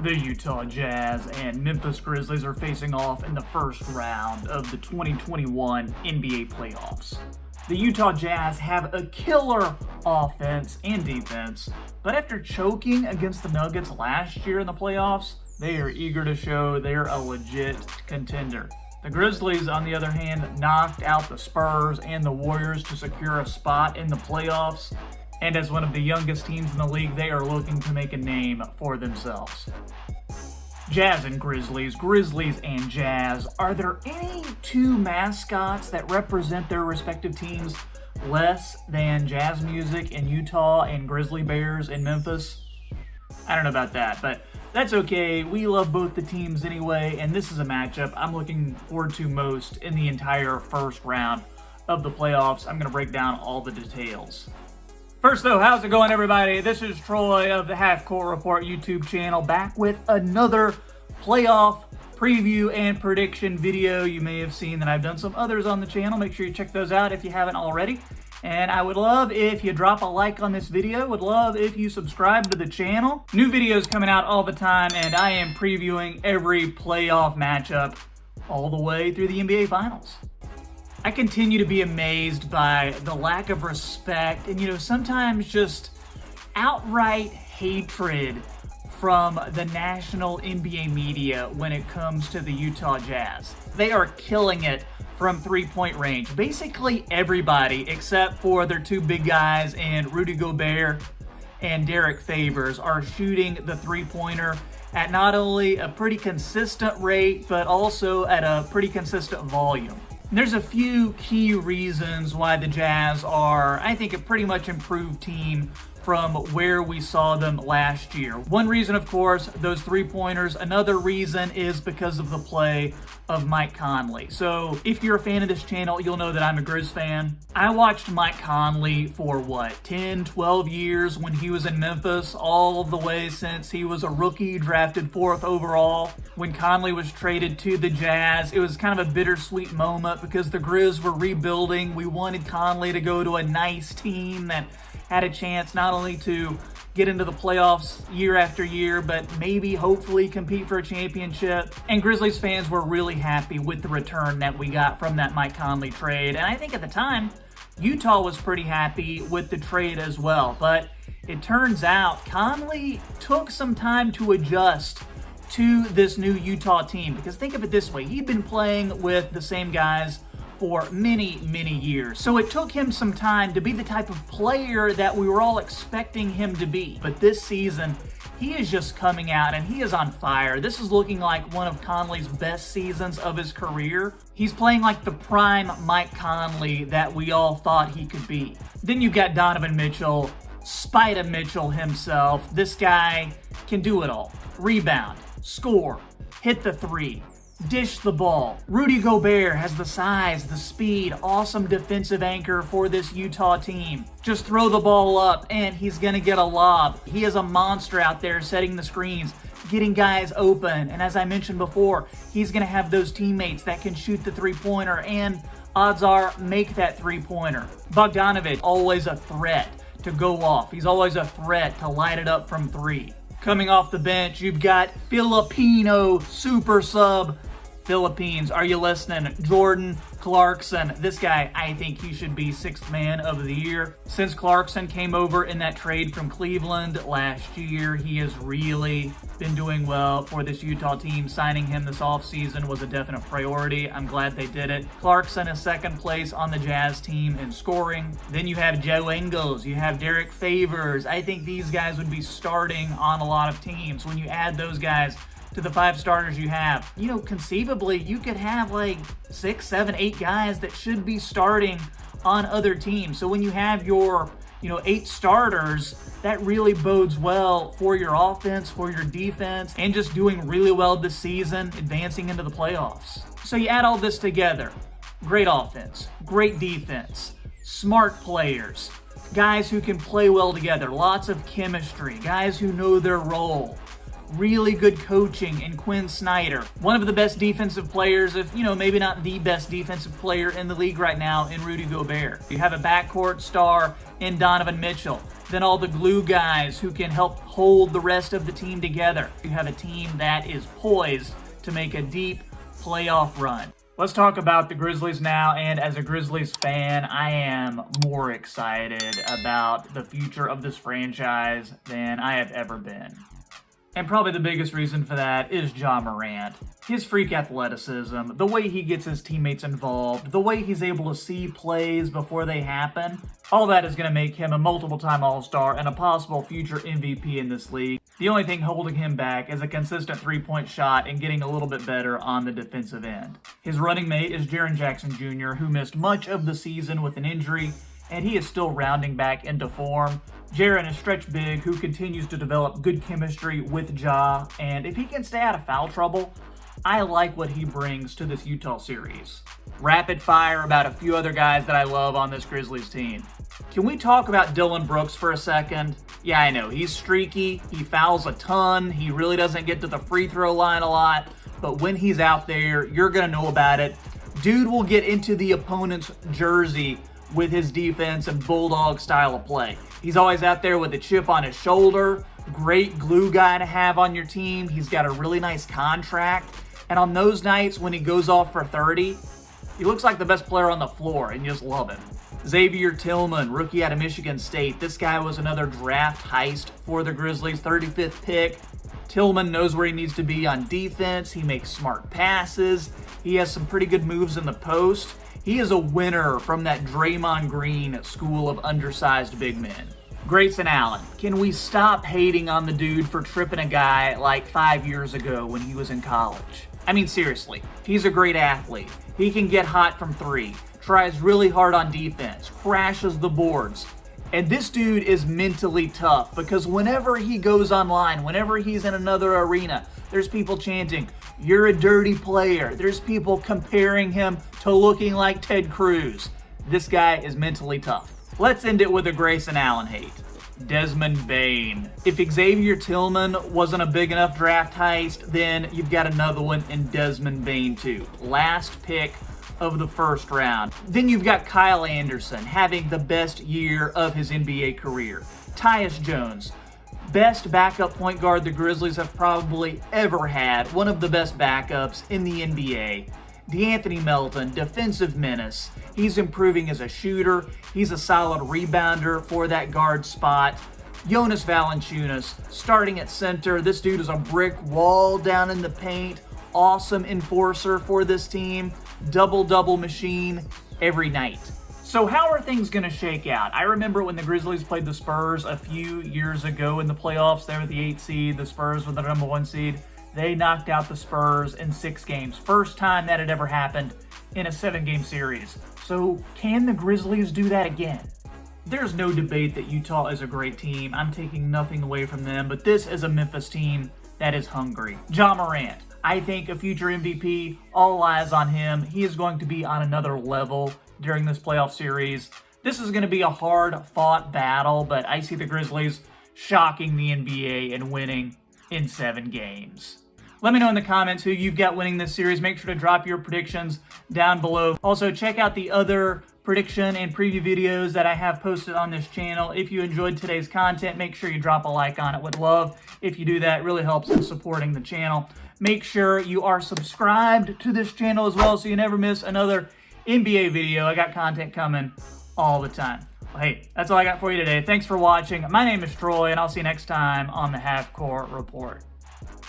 The Utah Jazz and Memphis Grizzlies are facing off in the first round of the 2021 NBA playoffs. The Utah Jazz have a killer offense and defense, but after choking against the Nuggets last year in the playoffs, they are eager to show they're a legit contender. The Grizzlies, on the other hand, knocked out the Spurs and the Warriors to secure a spot in the playoffs. And as one of the youngest teams in the league, they are looking to make a name for themselves. Jazz and Grizzlies, Grizzlies and Jazz. Are there any two mascots that represent their respective teams less than Jazz Music in Utah and Grizzly Bears in Memphis? I don't know about that, but that's okay. We love both the teams anyway, and this is a matchup I'm looking forward to most in the entire first round of the playoffs. I'm going to break down all the details. First though, how's it going everybody? This is Troy of the Half Court Report YouTube channel, back with another playoff preview and prediction video. You may have seen that I've done some others on the channel. Make sure you check those out if you haven't already. And I would love if you drop a like on this video. Would love if you subscribe to the channel. New videos coming out all the time, and I am previewing every playoff matchup all the way through the NBA Finals. I continue to be amazed by the lack of respect and, sometimes just outright hatred from the national NBA media when it comes to the Utah Jazz. They are killing it from three-point range. Basically everybody except for their two big guys and Rudy Gobert and Derek Favors are shooting the three-pointer at not only a pretty consistent rate, but also at a pretty consistent volume. There's a few key reasons why the Jazz are, I think, a pretty much improved team from where we saw them last year. One reason, of course, those three-pointers. Another reason is because of the play of Mike Conley. So if you're a fan of this channel, you'll know that I'm a Grizz fan. I watched Mike Conley for 10, 12 years when he was in Memphis, all the way since he was a rookie drafted 4th overall. When Conley was traded to the Jazz, it was kind of a bittersweet moment because the Grizz were rebuilding. We wanted Conley to go to a nice team that had a chance not only to get into the playoffs year after year, but maybe hopefully compete for a championship. And Grizzlies fans were really happy with the return that we got from that Mike Conley trade. And I think at the time, Utah was pretty happy with the trade as well. But it turns out Conley took some time to adjust to this new Utah team. Because think of it this way, he'd been playing with the same guys for many, many years. So it took him some time to be the type of player that we were all expecting him to be. But this season, he is just coming out and he is on fire. This is looking like one of Conley's best seasons of his career. He's playing like the prime Mike Conley that we all thought he could be. Then you got Donovan Mitchell, Spida Mitchell himself. This guy can do it all. Rebound, score, hit the three, dish the ball. Rudy Gobert has the size, the speed, awesome defensive anchor for this Utah team. Just throw the ball up and he's gonna get a lob. He is a monster out there setting the screens, getting guys open. And as I mentioned before, he's gonna have those teammates that can shoot the three-pointer and odds are make that three-pointer. Bogdanovic, always a threat to go off. He's always a threat to light it up from three. Coming off the bench, you've got Filipino super sub Philippines. Are you listening? Jordan Clarkson. This guy, I think he should be 6th man of the year. Since Clarkson came over in that trade from Cleveland last year, he has really been doing well for this Utah team. Signing him this offseason was a definite priority. I'm glad they did it. Clarkson is 2nd place on the Jazz team in scoring. Then you have Joe Ingles. You have Derek Favors. I think these guys would be starting on a lot of teams. When you add those guys to the 5 starters you have, conceivably you could have like 6, 7, 8 guys that should be starting on other teams. So when you have your 8 starters, that really bodes well for your offense, for your defense, and just doing really well this season, advancing into the playoffs. So you add all this together, great offense, great defense, smart players, guys who can play well together, lots of chemistry, guys who know their role. really good coaching in Quinn Snyder, one of the best defensive players, if maybe not the best defensive player in the league right now, in Rudy Gobert. You have a backcourt star in Donovan Mitchell, then all the glue guys who can help hold the rest of the team together. You have a team that is poised to make a deep playoff run. Let's talk about the Grizzlies now, and as a Grizzlies fan, I am more excited about the future of this franchise than I have ever been. And probably the biggest reason for that is Ja Morant. His freak athleticism, the way he gets his teammates involved, the way he's able to see plays before they happen, all that is going to make him a multiple-time All-Star and a possible future MVP in this league. The only thing holding him back is a consistent three-point shot and getting a little bit better on the defensive end. His running mate is Jaren Jackson Jr., who missed much of the season with an injury, and he is still rounding back into form. Jaren is stretch big, who continues to develop good chemistry with Ja, and if he can stay out of foul trouble, I like what he brings to this Utah series. Rapid fire about a few other guys that I love on this Grizzlies team. Can we talk about Dillon Brooks for a second? Yeah, I know, he's streaky, he fouls a ton, he really doesn't get to the free throw line a lot, but when he's out there, you're gonna know about it. Dude will get into the opponent's jersey with his defense and bulldog style of play. He's always out there with a chip on his shoulder. Great glue guy to have on your team. He's got a really nice contract. And on those nights when he goes off for 30, he looks like the best player on the floor, and you just love him. Xavier Tillman, rookie out of Michigan State. This guy was another draft heist for the Grizzlies, 35th pick. Tillman knows where he needs to be on defense. He makes smart passes. He has some pretty good moves in the post. He is a winner from that Draymond Green school of undersized big men. Grayson Allen. Can we stop hating on the dude for tripping a guy like 5 years ago when he was in college? I mean, seriously, he's a great athlete. He can get hot from three, tries really hard on defense, crashes the boards. And this dude is mentally tough because whenever he goes online, whenever he's in another arena, there's people chanting, "You're a dirty player." There's people comparing him to looking like Ted Cruz. This guy is mentally tough. Let's end it with a Grayson Allen hate. Desmond Bane. If Xavier Tillman wasn't a big enough draft heist, then you've got another one in Desmond Bane too. Last pick of the first round. Then you've got Kyle Anderson having the best year of his NBA career. Tyus Jones, best backup point guard the Grizzlies have probably ever had. One of the best backups in the NBA. DeAnthony Melton, defensive menace. He's improving as a shooter. He's a solid rebounder for that guard spot. Jonas Valanciunas, starting at center. This dude is a brick wall down in the paint. Awesome enforcer for this team. Double-double machine every night. So how are things going to shake out? I remember when the Grizzlies played the Spurs a few years ago in the playoffs. They were the 8th seed. The Spurs were the number 1 seed. They knocked out the Spurs in 6 games. First time that had ever happened in a 7-game series. So can the Grizzlies do that again? There's no debate that Utah is a great team. I'm taking nothing away from them, but this is a Memphis team that is hungry. Ja Morant, I think a future MVP, all eyes on him. He is going to be on another level during this playoff series. This is going to be a hard-fought battle, but I see the Grizzlies shocking the NBA and winning in 7 games. Let me know in the comments who you've got winning this series. Make sure to drop your predictions down below. Also, check out the other prediction and preview videos that I have posted on this channel. If you enjoyed today's content, make sure you drop a like on it. Would love if you do that. It really helps in supporting the channel. Make sure you are subscribed to this channel as well so you never miss another NBA video. I got content coming all the time. Well, hey, that's all I got for you today. Thanks for watching. My name is Troy, and I'll see you next time on the Half Court Report.